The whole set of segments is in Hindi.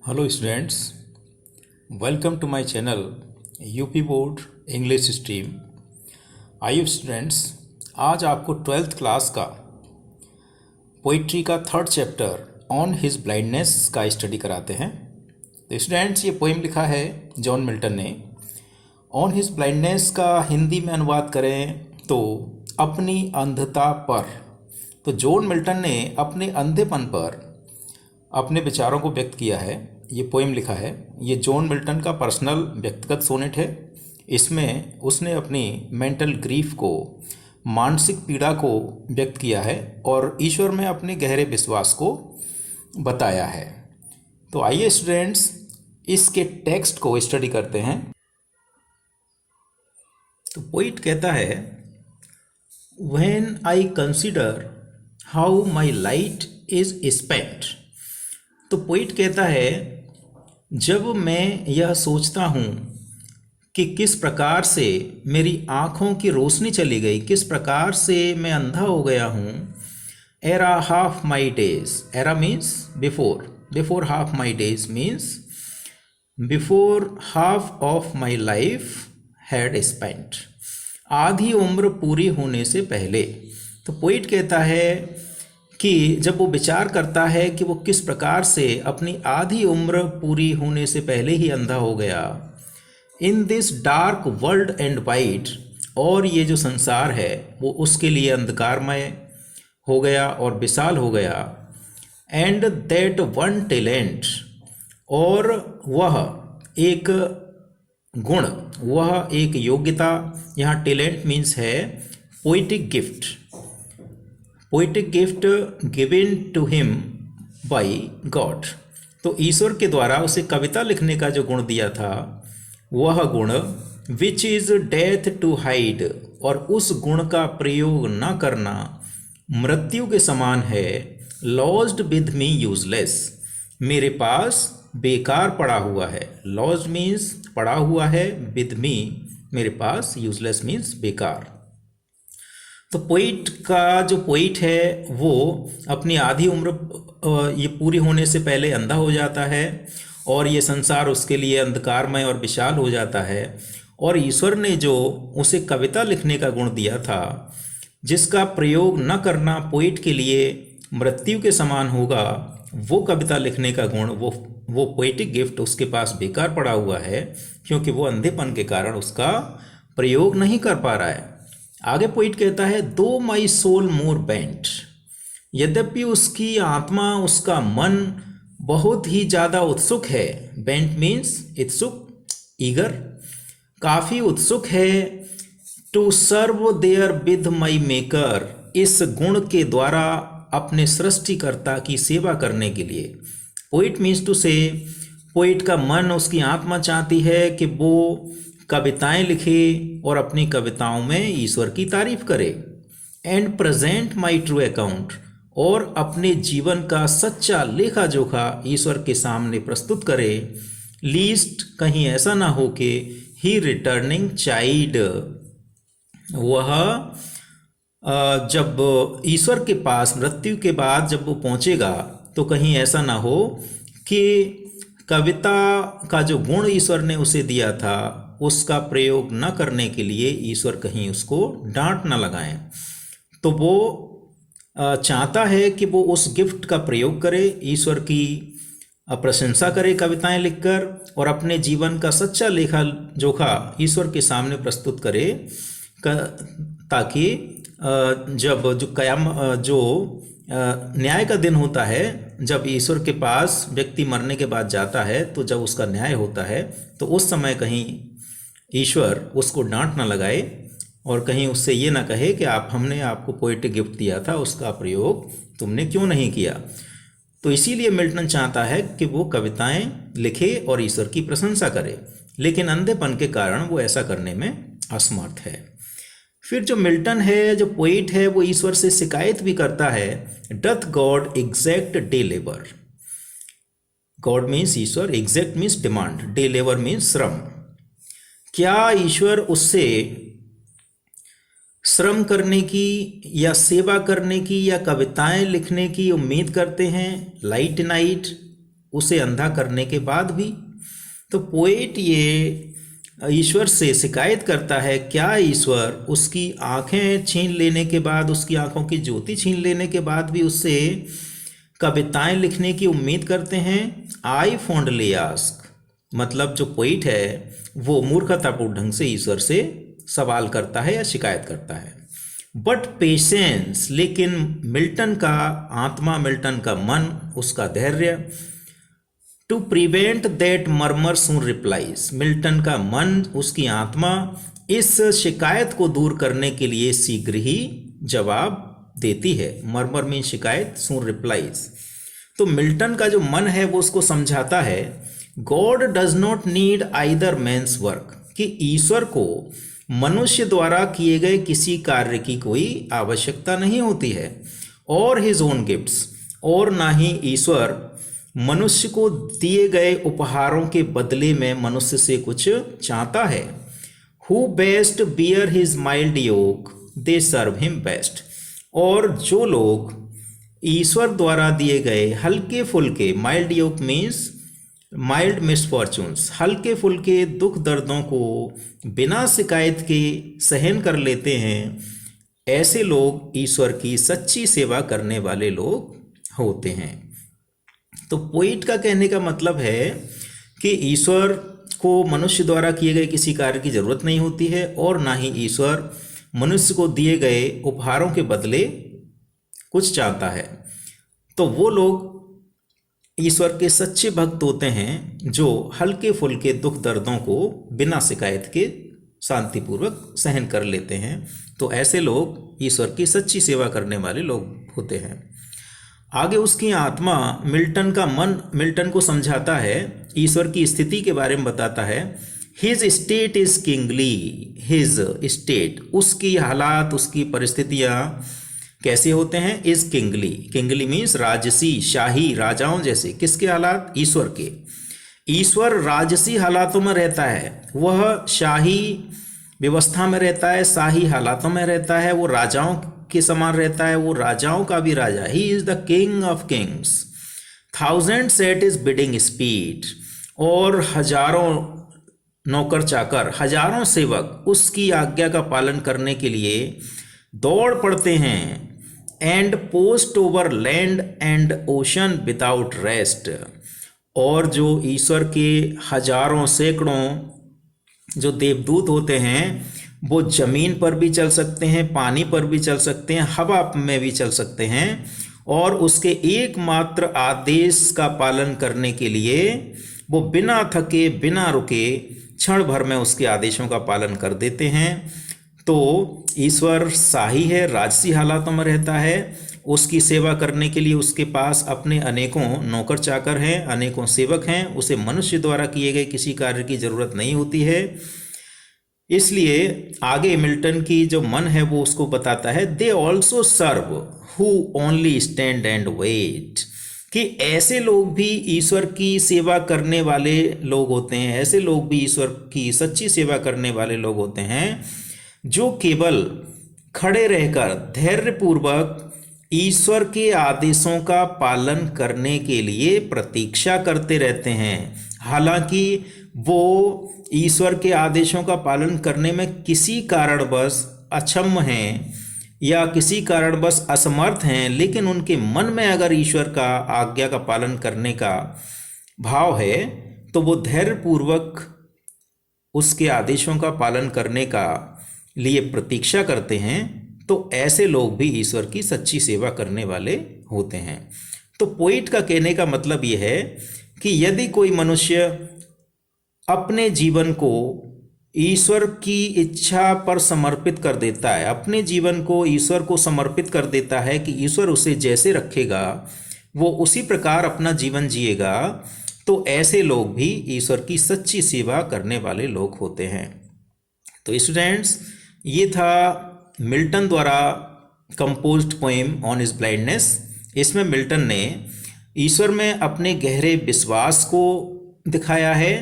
Hello students, welcome to my channel UP board English stream. आइए स्टूडेंट्स, आज आपको ट्वेल्थ क्लास का पोइट्री का third chapter on his blindness का स्टडी कराते हैं। तो स्टूडेंट्स, ये पोइम लिखा है जॉन मिल्टन ने। ऑन हिज ब्लाइंडनेस का हिंदी में अनुवाद करें तो अपनी अंधता पर। तो जॉन मिल्टन ने अपने अंधेपन पर अपने विचारों को व्यक्त किया है। ये पोइम लिखा है, ये जॉन मिल्टन का पर्सनल व्यक्तिगत सोनेट है। इसमें उसने अपनी मेंटल ग्रीफ को, मानसिक पीड़ा को व्यक्त किया है और ईश्वर में अपने गहरे विश्वास को बताया है। तो आइए स्टूडेंट्स, इसके टेक्स्ट को स्टडी करते हैं। तो पोइट कहता है, when I consider how my light is spent. तो पोइट कहता है, जब मैं यह सोचता हूँ कि किस प्रकार से मेरी आँखों की रोशनी चली गई, किस प्रकार से मैं अंधा हो गया हूँ। Era half my days, era means before, before half my days means before half of my life had spent, आधी उम्र पूरी होने से पहले। तो पोइट कहता है कि जब वो विचार करता है कि वो किस प्रकार से अपनी आधी उम्र पूरी होने से पहले ही अंधा हो गया। In this dark world and wide, और ये जो संसार है वो उसके लिए अंधकारमय हो गया और विशाल हो गया। एंड दैट वन टैलेंट, और वह एक गुण, वह एक योग्यता, यहाँ टैलेंट मीन्स है poetic gift, poetic gift given to him by God. तो ईश्वर के द्वारा उसे कविता लिखने का जो गुण दिया था, वह गुण which is death to hide, और उस गुण का प्रयोग न करना मृत्यु के समान है। लॉज्ड विद मी यूजलेस, मेरे पास बेकार पड़ा हुआ है। लॉज्ड मीन्स पड़ा हुआ है, विद मी मेरे पास, यूजलेस मीन्स बेकार। तो पोइट का जो पोइट है वो अपनी आधी उम्र ये पूरी होने से पहले अंधा हो जाता है और ये संसार उसके लिए अंधकारमय और विशाल हो जाता है। और ईश्वर ने जो उसे कविता लिखने का गुण दिया था, जिसका प्रयोग न करना पोइट के लिए मृत्यु के समान होगा, वो कविता लिखने का गुण, वो पोइटिक गिफ्ट उसके पास बेकार पड़ा हुआ है, क्योंकि वो अंधेपन के कारण उसका प्रयोग नहीं कर पा रहा है। आगे पोइट कहता है, दो माई सोल मोर बेंट, यद्यपि उसकी आत्मा, उसका मन बहुत ही ज़्यादा उत्सुक है। बेंट मीन्स इत्सुक, ईगर, काफ़ी उत्सुक है। To serve there with my maker, इस गुण के द्वारा अपने सृष्टिकर्ता की सेवा करने के लिए। पोइट मीन्स टू से, पोइट का मन, उसकी आत्मा चाहती है कि वो कविताएं लिखे और अपनी कविताओं में ईश्वर की तारीफ करे। And present my true account, और अपने जीवन का सच्चा लेखा जोखा ईश्वर के सामने प्रस्तुत करे। लीस्ट, कहीं ऐसा ना हो कि ही रिटर्निंग चाइल्ड, वह जब ईश्वर के पास मृत्यु के बाद जब वो पहुंचेगा तो कहीं ऐसा ना हो कि कविता का जो गुण ईश्वर ने उसे दिया था उसका प्रयोग न करने के लिए ईश्वर कहीं उसको डांट न लगाएं। तो वो चाहता है कि वो उस गिफ्ट का प्रयोग करे, ईश्वर की प्रशंसा करे कविताएं लिखकर, और अपने जीवन का सच्चा लेखा जोखा ईश्वर के सामने प्रस्तुत करे, ताकि जब जो न्याय का दिन होता है, जब ईश्वर के पास व्यक्ति मरने के बाद जाता है, तो जब उसका न्याय होता है तो उस समय कहीं ईश्वर उसको डांट ना लगाए और कहीं उससे ये ना कहे कि हमने आपको पोएटिक गिफ्ट दिया था, उसका प्रयोग तुमने क्यों नहीं किया। तो इसीलिए मिल्टन चाहता है कि वो कविताएं लिखे और ईश्वर की प्रशंसा करे, लेकिन अंधेपन के कारण वो ऐसा करने में असमर्थ है। फिर जो मिल्टन है, जो पोइट है, वो ईश्वर से शिकायत भी करता है, doth God exact day labour. God means ईश्वर, exact means demand, day labour means श्रम। क्या ईश्वर उससे श्रम करने की या सेवा करने की या कविताएं लिखने की उम्मीद करते हैं? लाइट नाइट, उसे अंधा करने के बाद भी। तो पोएट ये ईश्वर से शिकायत करता है, क्या ईश्वर उसकी आंखें छीन लेने के बाद, उसकी आंखों की ज्योति छीन लेने के बाद भी उससे कविताएं लिखने की उम्मीद करते हैं? आई फॉन्डली आस्क, मतलब जो पोइट है वो मूर्खतापूर्ण ढंग से ईश्वर से सवाल करता है या शिकायत करता है। बट पेशेंस, लेकिन मिल्टन का आत्मा, मिल्टन का मन, उसका धैर्य, to prevent that murmur soon replies, Milton का मन, उसकी आत्मा इस शिकायत को दूर करने के लिए शीघ्र ही जवाब देती है। मर्मर में शिकायत, सून रिप्लाइज। तो मिल्टन का जो मन है वो उसको समझाता है, God does not need either man's work, कि ईश्वर को मनुष्य द्वारा किए गए किसी कार्य की कोई आवश्यकता नहीं होती है, और हिज ओन गिफ्ट्स, और ना ही ईश्वर मनुष्य को दिए गए उपहारों के बदले में मनुष्य से कुछ चाहता है। Who best bear his mild yoke they serve him best, और जो लोग ईश्वर द्वारा दिए गए हल्के फुल्के, mild yoke means mild misfortunes, हल्के फुल्के दुख दर्दों को बिना शिकायत के सहन कर लेते हैं, ऐसे लोग ईश्वर की सच्ची सेवा करने वाले लोग होते हैं। तो पोइट का कहने का मतलब है कि ईश्वर को मनुष्य द्वारा किए गए किसी कार्य की जरूरत नहीं होती है, और ना ही ईश्वर मनुष्य को दिए गए उपहारों के बदले कुछ चाहता है। तो वो लोग ईश्वर के सच्चे भक्त होते हैं जो हल्के फुल्के दुख दर्दों को बिना शिकायत के शांतिपूर्वक सहन कर लेते हैं। तो ऐसे लोग ईश्वर की सच्ची सेवा करने वाले लोग होते हैं। आगे उसकी आत्मा, मिल्टन का मन मिल्टन को समझाता है, ईश्वर की स्थिति के बारे में बताता है। His state is kingly, his state, उसकी हालात, उसकी परिस्थितियाँ कैसे होते हैं? इज किंगली, किंगली मीन्स राजसी, शाही, राजाओं जैसे। किसके हालात? ईश्वर के। ईश्वर राजसी हालातों में रहता है, वह शाही व्यवस्था में रहता है, शाही हालातों में रहता है, वो राजाओं के समान रहता है, वो राजाओं का भी राजा। He is the king of kings, thousands at his bidding speed, और हजारों नौकर चाकर, हजारों सेवक उसकी आज्ञा का पालन करने के लिए दौड़ पड़ते हैं। And post over land and ocean without rest, और जो ईश्वर के हजारों सैकड़ों जो देवदूत होते हैं वो जमीन पर भी चल सकते हैं, पानी पर भी चल सकते हैं, हवा में भी चल सकते हैं, और उसके एकमात्र आदेश का पालन करने के लिए वो बिना थके, बिना रुके, क्षण भर में उसके आदेशों का पालन कर देते हैं। तो ईश्वर शाही है, राजसी हालातों में रहता है, उसकी सेवा करने के लिए उसके पास अपने अनेकों नौकर चाकर हैं, अनेकों सेवक हैं, उसे मनुष्य द्वारा किए गए किसी कार्य की जरूरत नहीं होती है। इसलिए आगे मिल्टन की जो मन है वो उसको बताता है, they also serve who only stand and wait, कि ऐसे लोग भी ईश्वर की सेवा करने वाले लोग होते हैं, ऐसे लोग भी ईश्वर की सच्ची सेवा करने वाले लोग होते हैं जो केवल खड़े रहकर धैर्यपूर्वक ईश्वर के आदेशों का पालन करने के लिए प्रतीक्षा करते रहते हैं। हालांकि वो ईश्वर के आदेशों का पालन करने में किसी कारणवश अक्षम हैं या किसी कारणवश असमर्थ हैं, लेकिन उनके मन में अगर ईश्वर का आज्ञा का पालन करने का भाव है तो वो धैर्यपूर्वक उसके आदेशों का पालन करने का लिए प्रतीक्षा करते हैं। तो ऐसे लोग भी ईश्वर की सच्ची सेवा करने वाले होते हैं। तो पोइट का कहने का मतलब ये है कि यदि कोई मनुष्य अपने जीवन को ईश्वर की इच्छा पर समर्पित कर देता है, अपने जीवन को ईश्वर को समर्पित कर देता है कि ईश्वर उसे जैसे रखेगा वो उसी प्रकार अपना जीवन जिएगा, तो ऐसे लोग भी ईश्वर की सच्ची सेवा करने वाले लोग होते हैं। तो स्टूडेंट्स, ये था मिल्टन द्वारा composed poem on his blindness. इसमें मिल्टन ने ईश्वर में अपने गहरे विश्वास को दिखाया है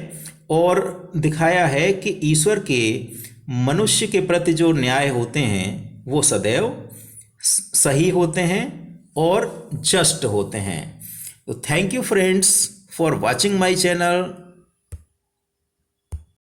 और दिखाया है कि ईश्वर के मनुष्य के प्रति जो न्याय होते हैं वो सदैव सही होते हैं और जस्ट होते हैं। तो thank you friends for watching my channel.